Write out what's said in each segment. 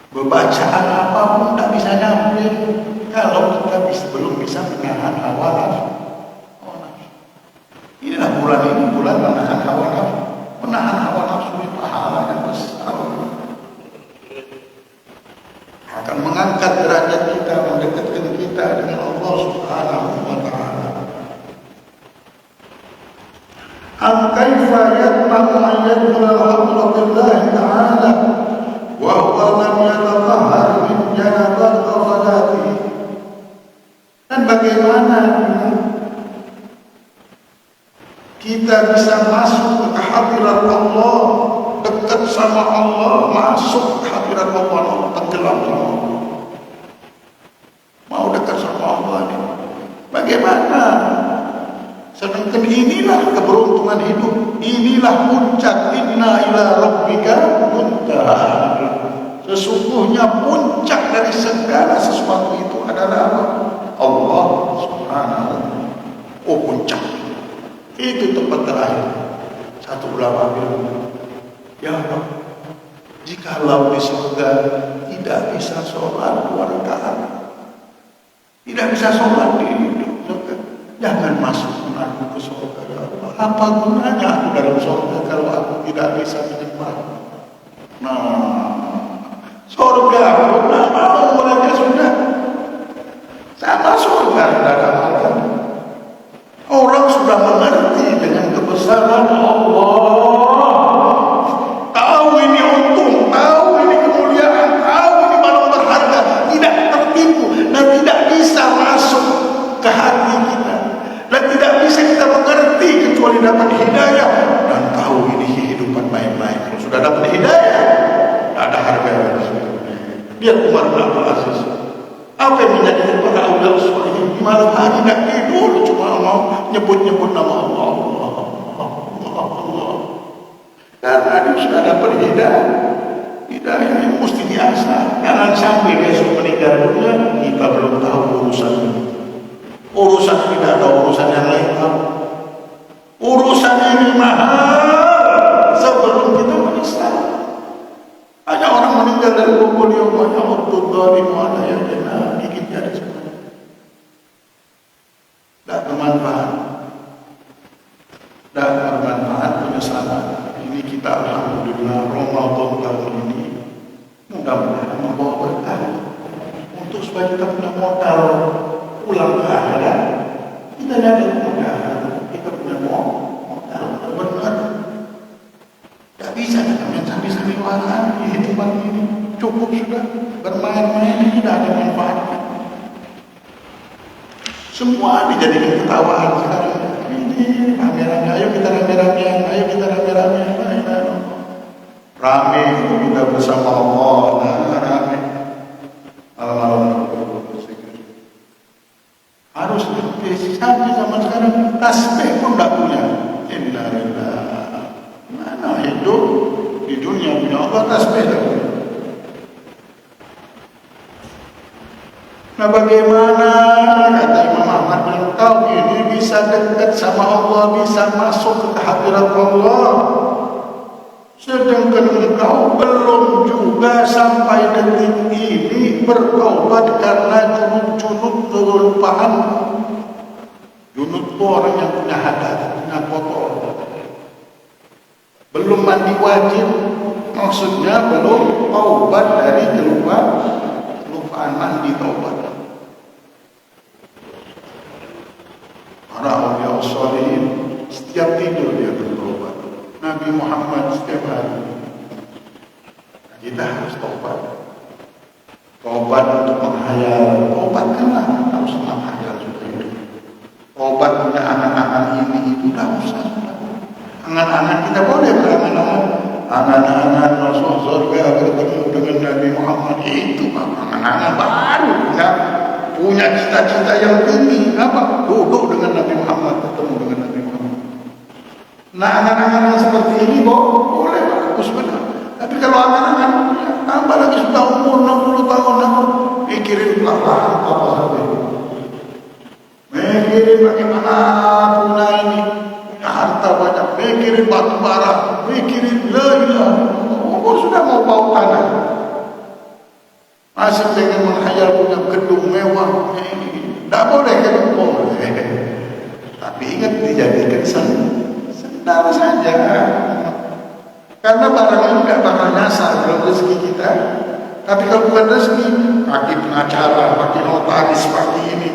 Bacaan apapun tak bisa nyampe kalau kita belum bisa menahan hawa nafsu. Inilah bulan ini bulan menahan hawa nafsu. Menahan hawa nafsu ini pahala yang besar. Akan mengangkat derajat kita, mendekatkan kita dengan Allah Subhanahu wa Ta'ala. Am kaifa yatma'u an yadkhula al-hamra billahi ta'ala wa huwa lam yatatahhar min janabat ghaflatihi. Dan bagaimana kita bisa masuk ke hadirat Allah, dekat sama Allah, masuk ke hadirat Allah, tenggelam sama Allah. Mau dekat sama Allah ini bagaimana? Sedangkan inilah keberuntungan hidup, inilah puncak. Inna ila rabbika muntaha. Sesungguhnya puncak dari segala sesuatu itu adalah Allah Subhanahu wa Ta'ala. Oh, puncak itu tempat terakhir. Satu ulama bilang, ya Allah, jikalau di surga tidak bisa sholat 2 rakaat, tidak bisa sholat di surga, jangan masuk aku ke surga, ya Allah. Apa gunanya aku dalam surga kalau aku tidak bisa menyembah? Nah, surga pernah mau mereka sudah sama surga tidak ada malam. Orang sudah mengerti dengan kebesaran Allah, tahu ini untung, tahu ini kemuliaan, tahu ini barang berharga, tidak tertipu dan tidak bisa masuk ke hati kita, dan tidak bisa kita mengerti kecuali dapat hidayah dan tahu ini kehidupan main-main. Kalau sudah dapat hidayah, tidak ada harganya. Lihat Umar bin Abdul Aziz, apa yang menjadikan para awliya sholihin di malam hari tidak tidur, cuma mau nyebut-nyebut nama Allah, Allah. Karena dia sudah dapat hidayah. Hidayah yang mesti diasah. Jangan sampai besok meninggal dunia kita belum tahu urusan ini. Urusan tidak ada urusan yang lain tahu. Urusan ini mahal sebelum kita menyesal. Hanya orang meninggal dari kubur yang banyak waktu dari mana yang kena bikin jadi semua. Tak bermanfaat. Tak bermanfaat penyesalan. Ini kita alhamdulillah Ramadan tahun ini mudah-mudahan membawa berkah untuk supaya kita punya modal pulang ke akhirat. Kita ada modal, kita punya modal benar. Tak bisa kita main sambil-sambilan di hidupan ini. Cukup sudah bermain-main ini tidak ada manfaatnya. Semua dijadikan ketawaan sekarang. Ini rame-rame, ayo kita rame-rame, ayo kita rame-rame. Rame itu kita bersama Allah. Nah, rame. Malam-malam harus sampai zaman sekarang tasbih pun tidak punya. Innalillah. Mana hidup di dunia punya Allah tasbih tak punya. Nah, bagaimana kata Imam Ahmad bin tahu ini bisa dekat sama Allah, bisa masuk ke hadirat Allah, sedangkan engkau belum juga sampai detik ini bertaubat karena junub kelupaan. Junub itu orang yang punya hadas, punya kotor, belum mandi wajib, maksudnya belum taubat dari kelupaan mandi taubat. Para awliya sholihin setiap tidur dia bertobat. Nabi Muhammad setiap hari. Kita harus tobat. Tobat untuk menghayal. Tobatkanlah, tak usah menghayal sudah hidup. Tobat punya anak-anak ini itu tak usah. Anak-anak kita boleh berangan-angan. Anak-anak masuk surga bertemu dengan Nabi Muhammad itu anak-anak baru punya cita-cita yang tinggi. Apa? Duduk dengan Nabi Muhammad, bertemu dengan Nabi Muhammad. Nah, anak-anak seperti ini boleh bagus benar. Tapi kalau anak-anak tambah lagi sudah umur 60 tahun, mikirin pelan-pelan apa saja. Mikirin bagaimana punya ini, punya harta banyak, mikirin batu bara, mikirin umur sudah mau bau tanah. Masih pengen menghayal punya gedung mewah, tidak boleh, gedung boleh. Tapi ingat dijadikan sendal saja. Karena barang ini tidak bakal nyasar dalam rezeki kita. Tapi kalau bukan rezeki, pakai pengacara, pakai notaris, pakai ini,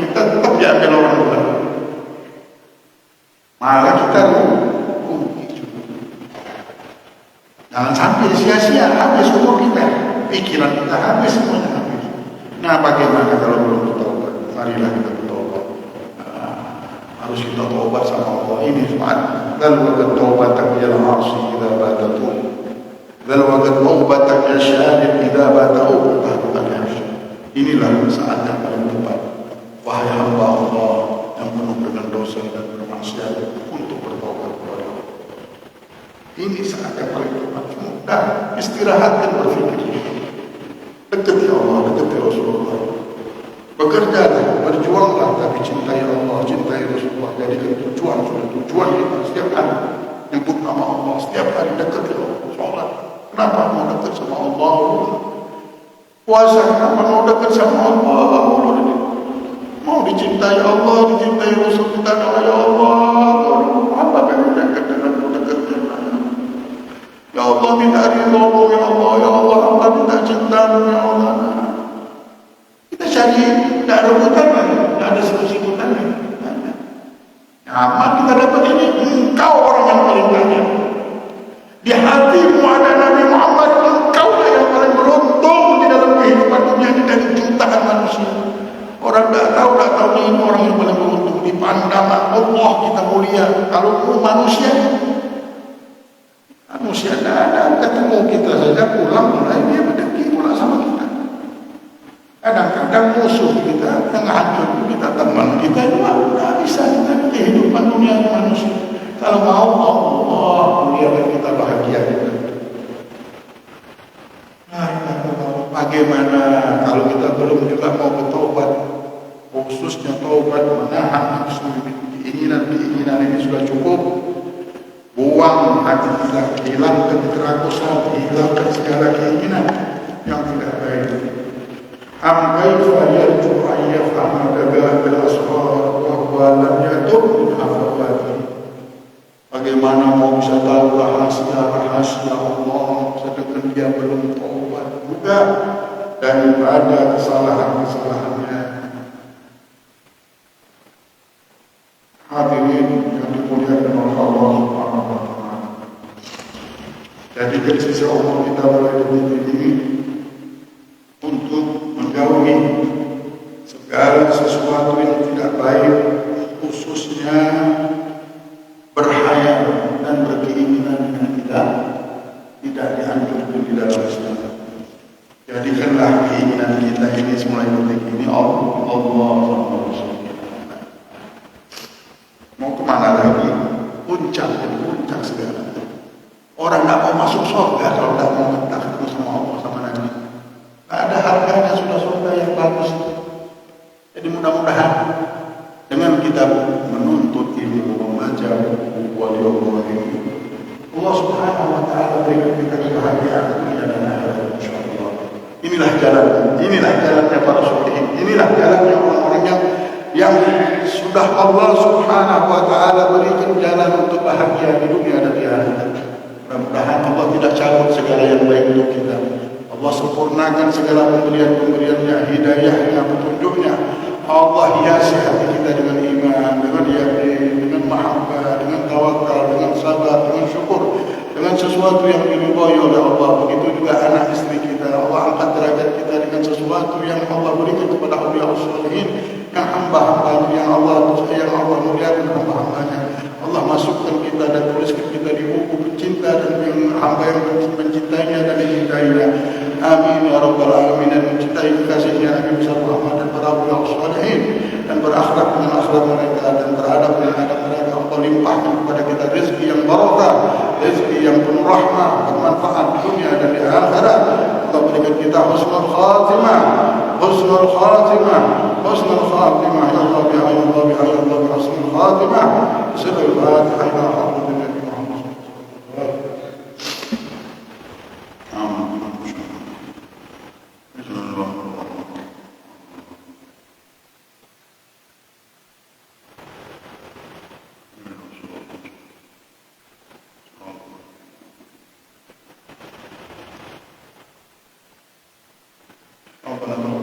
tetap diambil orang luar. Malah kita rugi juga. Jangan sampai sia-sia habis umur kita, pikiran kita habis, semuanya habis. Nah, bagaimana kalau belum bertobat? Marilah kita bertobat. Harus kita taubat sama Allah ini. Dan waqad taubatak ya al-'asi idza batatu. Dan waqad taubatak ya syahid idza batau. Inilah saat yang paling tepat. Wahai hamba Allah yang penuh dengan dosa dan bermaksiat, untuk bertobat kepada Allah. Ini saat yang paling tepat. Sudah istirahatkan berfikir. Dekati Allah, dekati Rasulullah. Bekerjalah, berjuanglah, tapi cintai Allah, cintai Rasulullah. Jadikan tujuan kita setiap hari. Nyebut nama Allah setiap hari, dekati Allah. Sholat. Kenapa mau dekat sama Allah? Puasa, kenapa mau dekat sama Allah? Mau dicintai Allah, dicintai Rasul kita, ya Allah. Apa pengen dekat dengan ya Allah, minta ridho ya Allah, ya Allah, hamba minta cintamu ya Allah. Kita cari, tidak ada rebutan lagi, tidak ada sekutan lagi. Nyaman kita dapat ini, engkau orang yang paling banyak. Di hatimu ada Nabi Muhammad, engkau yang paling beruntung di dalam kehidupan dunia ini dari jutaan manusia. Orang tidak tahu ini orang yang paling beruntung. Di pandangan Allah kita mulia. Kalau manusia tidak ada, ketemu kita saja pulang mulai dia berdaki pulang sama kita. Kadang-kadang musuh kita yang hancur kita, teman kita itu tidak bisa kita kehidupan dunia manusia. Kalau mau Allah muliakan kita, bahagia kita. Bagaimana kalau kita belum juga mau bertobat, khususnya taubat menahan nafsu, keinginan ini sudah cukup. Buang hati kita, hilangkan kerakusan, hilangkan segala keinginan yang tidak baik. Am kaifa yarju an yafhama bil asrar wa huwa lam yatub min hafawati. Bagaimana mau bisa tahu rahasia Allah sedangkan dia belum taubat juga daripada kesalahan-kesalahannya. Hadirin yang dimuliakan oleh Allah Subhanahu wa Ta'ala. Jadi dari sisi Allah kita mulai detik ini untuk menjauhi segala sesuatu yang tidak baik, khususnya berhayal dan berkeinginan yang tidak dianjurkan di dalam Islam. Jadikanlah keinginan kita ini mulai detik ini Allah mau kemana lagi? Puncak segala. Orang tidak mau masuk surga kalau tidak mau ketemu sama Allah sama Nabi. Tidak ada harganya sudah surga yang bagus. Jadi mudah-mudahan dengan kita menuntut ilmu, membaca buku wali Allah ini, Allah Subhanahu wa Ta'ala berikan kita kebahagiaan dunia dan akhirat insyaallah. Inilah jalannya para solihin. Inilah jalannya orang-orang yang sudah Allah Subhanahu wa Ta'ala berikan jalan untuk bahagia di dunia dan di akhirat. Mudah-mudahan Allah tidak cabut segala yang baik untuk kita. Allah sempurnakan segala pemberian-pemberiannya, hidayahnya, petunjuknya. Allah hiasi hati kita dengan iman, dengan yakin, dengan mahabbah, dengan tawakal, dengan sabar, dengan syukur, dengan sesuatu yang diridhai oleh Allah. Begitu juga anak istri kita. Allah angkat derajat kita dengan sesuatu yang Allah berikan kepada awliya sholihin, yang hamba-hamba yang Allah muliakan hamba-hambanya. Allah masukkan kita dan tuliskan kita di buku pencinta dan yang hamba yang mencintainya dan dicintainya. Amin ya rabbal alamin. Dan mencintai kasihnya Nabi besar Muhammad dan para awliya sholihin, dan berakhlak dengan akhlak mereka dan beradab dengan adab mereka. Allah limpahkan kepada kita rezeki yang barakah, rezeki yang penuh rahmah, bermanfaat di dunia dan di akhirat. Allah berikan kita husnul khatimah ya Allah ya Allah ya Allah husnul khatimah. Sallallahu alaihi Muhammad sallallahu alaihi wasallam. pernah